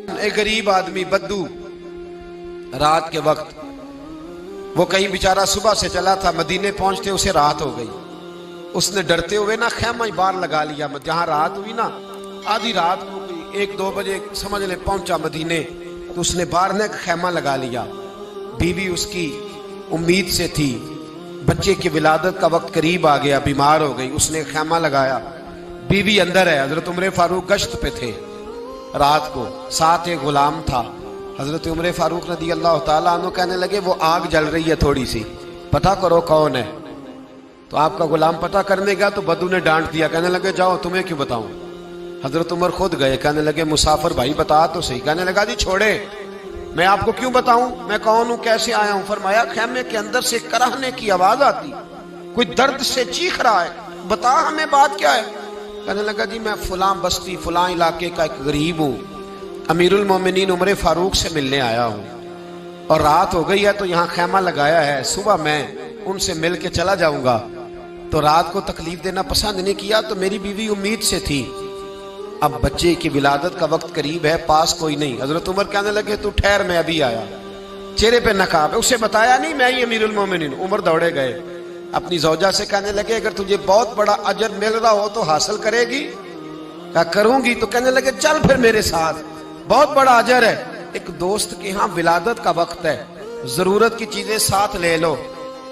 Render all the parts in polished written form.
ایک غریب آدمی بدو رات کے وقت وہ کہیں بیچارہ صبح سے چلا تھا، مدینے پہنچتے اسے رات ہو گئی. اس نے ڈرتے ہوئے نا خیمہ ہی باہر لگا لیا. جہاں رات ہوئی نا آدھی رات ہو گئی، 1-2 بجے سمجھ لے پہنچا مدینے، تو اس نے باہر نے خیمہ لگا لیا. بیوی اس کی امید سے تھی، بچے کی ولادت کا وقت قریب آ گیا، بیمار ہو گئی. اس نے خیمہ لگایا، بیوی اندر ہے. حضرت عمر فاروق گشت پہ تھے رات کو، ساتھ ایک غلام تھا. حضرت عمر فاروق رضی اللہ تعالیٰ عنہ کہنے لگے وہ آگ جل رہی ہے تھوڑی سی، پتہ کرو کون ہے. تو آپ کا غلام پتہ کرنے گیا تو بدو نے ڈانٹ دیا، کہنے لگے جاؤ تمہیں کیوں بتاؤں. حضرت عمر خود گئے، کہنے لگے مسافر بھائی بتا تو صحیح. کہنے لگا جی چھوڑے، میں آپ کو کیوں بتاؤں، میں کون ہوں، کیسے آیا ہوں. فرمایا خیمے کے اندر سے کراہنے کی آواز آتی، کوئی درد سے چیخ رہا ہے، بتا ہمیں بات کیا ہے. کہنے لگا جی میں فلاں بستی فلاں علاقے کا ایک غریب ہوں، امیر المومنین عمر فاروق سے ملنے آیا ہوں، اور رات ہو گئی ہے تو یہاں خیمہ لگایا ہے، صبح میں ان سے مل کے چلا جاؤں گا. تو رات کو تکلیف دینا پسند نہیں کیا، تو میری بیوی امید سے تھی، اب بچے کی ولادت کا وقت قریب ہے، پاس کوئی نہیں. حضرت عمر کہنے لگے تو ٹھہر میں ابھی آیا. چہرے پہ نقاب ہے، اسے بتایا نہیں میں ہی امیر المومنین. عمر دوڑے گئے، اپنی زوجہ سے کہنے لگے اگر تجھے بہت بڑا اجر مل رہا ہو تو حاصل کرے گی. کہا کروں گی. تو کہنے لگے چل پھر میرے ساتھ، بہت بڑا اجر ہے. ایک دوست کے ہاں ولادت کا وقت ہے، ضرورت کی چیزیں ساتھ لے لو.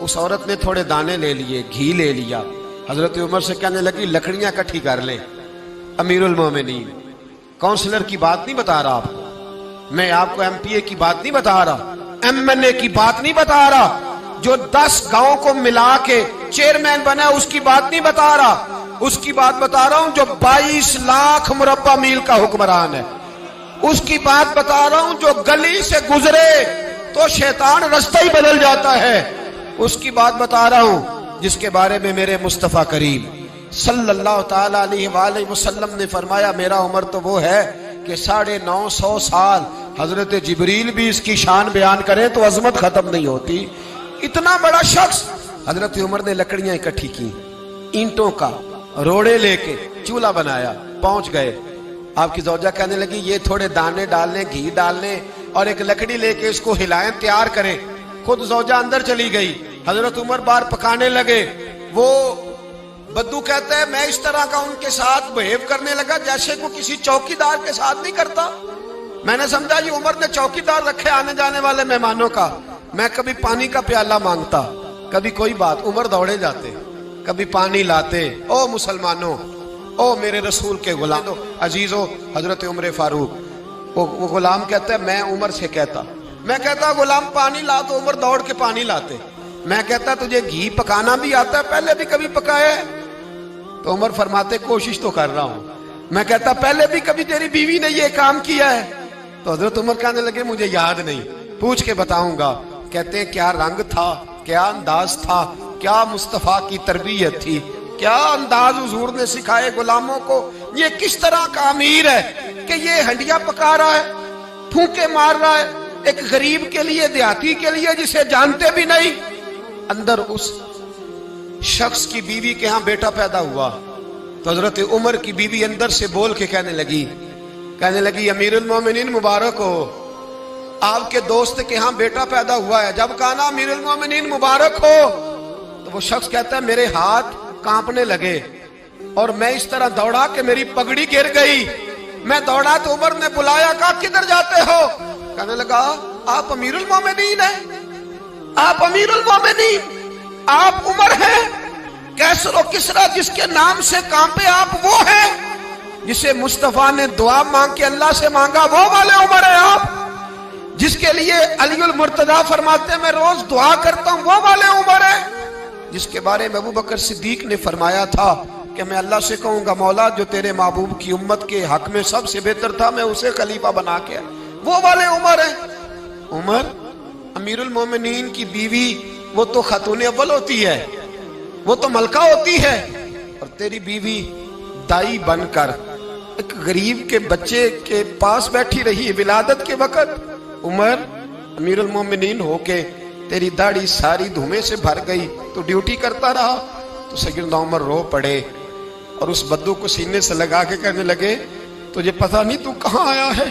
اس عورت نے تھوڑے دانے لے لیے، گھی لے لیا. حضرت عمر سے کہنے لگی لکڑیاں اکٹھی کر لیں. امیر المومنین کونسلر کی بات نہیں بتا رہا آپ کو، میں آپ کو ایم پی اے کی بات نہیں بتا رہا، ایم این اے کی بات نہیں بتا رہا، جو 10 گاؤں کو ملا کے چیئرمین بنا اس کی بات نہیں بتا رہا. اس کی بات بتا رہا ہوں جو 22 لاکھ مربع میل کا حکمران ہے. اس کی بات بتا رہا ہوں جو گلی سے گزرے تو شیطان رستہ ہی بدل جاتا ہے. اس کی بات بتا رہا ہوں جس کے بارے میں میرے مصطفیٰ کریم صلی اللہ تعالیٰ علیہ وآلہ وسلم نے فرمایا میرا عمر تو وہ ہے کہ 950 سال حضرت جبریل بھی اس کی شان بیان کریں تو عظمت ختم نہیں ہوتی. اتنا بڑا شخص. حضرت عمر نے لکڑیاں اکٹھی کی، اینٹوں کا روڑے لے کے چولہا بنایا، پہنچ گئے. آپ کی زوجہ کہنے لگی یہ تھوڑے دانے ڈالنے، گھی ڈالنے اور ایک لکڑی لے کے اس کو ہلائیں، تیار کریں. خود زوجہ اندر چلی گئی. حضرت عمر بار پکانے لگے. وہ بدو کہتا ہے میں اس طرح کا ان کے ساتھ بہیو کرنے لگا جیسے کو کسی چوکیدار کے ساتھ نہیں کرتا. میں نے سمجھا یہ عمر نے چوکیدار رکھے آنے جانے والے مہمانوں کا. میں کبھی پانی کا پیالہ مانگتا، کبھی کوئی بات، عمر دوڑے جاتے، کبھی پانی لاتے. او مسلمانوں، او میرے رسول کے غلام عزیزو، حضرت عمر فاروق. وہ غلام کہتا ہے میں عمر سے کہتا، میں کہتا غلام پانی لا تو عمر دوڑ کے پانی لاتے. میں کہتا تجھے گھی پکانا بھی آتا ہے، پہلے بھی کبھی پکایا ہے؟ تو عمر فرماتے کوشش تو کر رہا ہوں. میں کہتا پہلے بھی کبھی تیری بیوی نے یہ کام کیا ہے؟ تو حضرت عمر کہنے لگے مجھے یاد نہیں، پوچھ کے بتاؤں گا. کہتے ہیں کیا رنگ تھا، کیا انداز تھا، کیا مصطفیٰ کی تربیت تھی، کیا انداز حضور نے سکھائے غلاموں کو. یہ کس طرح کا امیر ہے کہ یہ ہنڈیاں پکا رہا ہے، پھونکے مار رہا ہے ایک غریب کے لیے، دیہاتی کے لیے جسے جانتے بھی نہیں. اندر اس شخص کی بیوی کے ہاں بیٹا پیدا ہوا تو حضرت عمر کی بیوی اندر سے بول کے کہنے لگی امیر المومنین مبارک ہو، آپ کے دوست کے ہاں بیٹا پیدا ہوا ہے. جب کہا نا امیر المومنین مبارک ہو تو وہ شخص کہتا ہے میرے ہاتھ کانپنے لگے اور میں اس طرح دوڑا کہ میری پگڑی گر گئی. میں دوڑا تو عمر نے بلایا، کہا کدھر جاتے ہو؟ کہنے لگا آپ امیر المومنین ہیں، آپ امیر المومنین، آپ عمر ہیں. کیسر و کسرا جس کے نام سے کانپے آپ وہ ہیں جسے مصطفیٰ نے دعا مانگ کے اللہ سے مانگا، وہ والے عمر ہیں آپ. جس کے لیے علی المرتضیٰ فرماتے ہیں میں روز دعا کرتا ہوں، وہ والے عمر ہیں. جس کے بارے میں ابو بکر صدیق نے فرمایا تھا کہ میں اللہ سے کہوں گا مولا جو تیرے محبوب کی امت کے حق میں سب سے بہتر تھا میں اسے خلیفہ بنا کے، وہ والے عمر ہیں. عمر امیر المومنین کی بیوی وہ تو خاتون اول ہوتی ہے، وہ تو ملکہ ہوتی ہے، اور تیری بیوی دائی بن کر ایک غریب کے بچے کے پاس بیٹھی رہی ولادت کے وقت. عمر امیر المومنین ہو کے تیری داڑھی ساری دھومے سے بھر گئی تو ڈیوٹی کرتا رہا. تو سیدنا عمر رو پڑے اور اس بدو کو سینے سے لگا کے کہنے لگے تجھے پتہ نہیں تو کہاں آیا ہے؟